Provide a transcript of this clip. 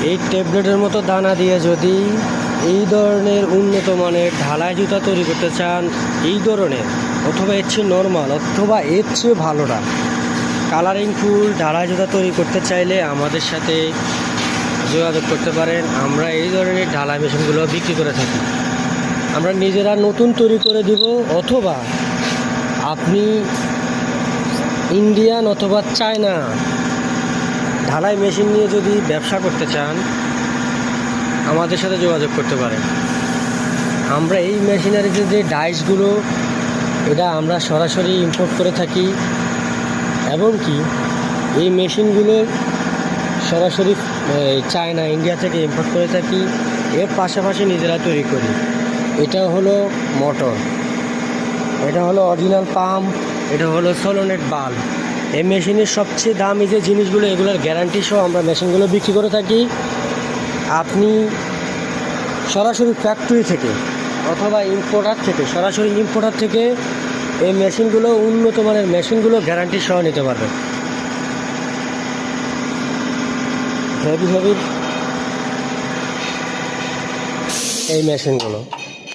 এই ট্যাবলেটের মতো দানা দিয়ে যদি এই ধরনের উন্নত মানের ঢালাই জুতা তৈরি করতে চান, এই ধরনের অথবা এর চেয়ে নর্মাল অথবা এর চেয়ে ভালোটা কালারিং ফুল ঢালাই জুতা তৈরি করতে চাইলে আমাদের সাথে যোগাযোগ করতে পারেন। আমরা এই ধরনের ঢালাই মেশিনগুলো বিক্রি করে থাকি। আমরা নিজেরা নতুন তৈরি করে দিব, অথবা আপনি ইন্ডিয়ান অথবা চায়না ঢালাই মেশিন নিয়ে যদি ব্যবসা করতে চান আমাদের সাথে যোগাযোগ করতে পারেন। আমরা এই মেশিনারিতে যে ডাইসগুলো এটা আমরা সরাসরি ইম্পোর্ট করে থাকি, এবং কি এই মেশিনগুলো সরাসরি চায়না ইন্ডিয়া থেকে ইম্পোর্ট করে থাকি। এর পাশাপাশি নিজেরা তৈরি করি। এটা হলো মোটর, এটা হলো অরিজিনাল পাম্প, এটা হলো সোলোনেট বাল্ব। এই মেশিনের সবচেয়ে দামি যে জিনিসগুলো এগুলোর গ্যারান্টি সহ আমরা মেশিনগুলো বিক্রি করে থাকি। আপনি সরাসরি ফ্যাক্টরি থেকে অথবা সরাসরি ইম্পোর্টার থেকে এই মেশিনগুলো, উন্নত মানের মেশিনগুলো গ্যারান্টি সহ নিতে পারবেন। হেভি এই মেশিনগুলো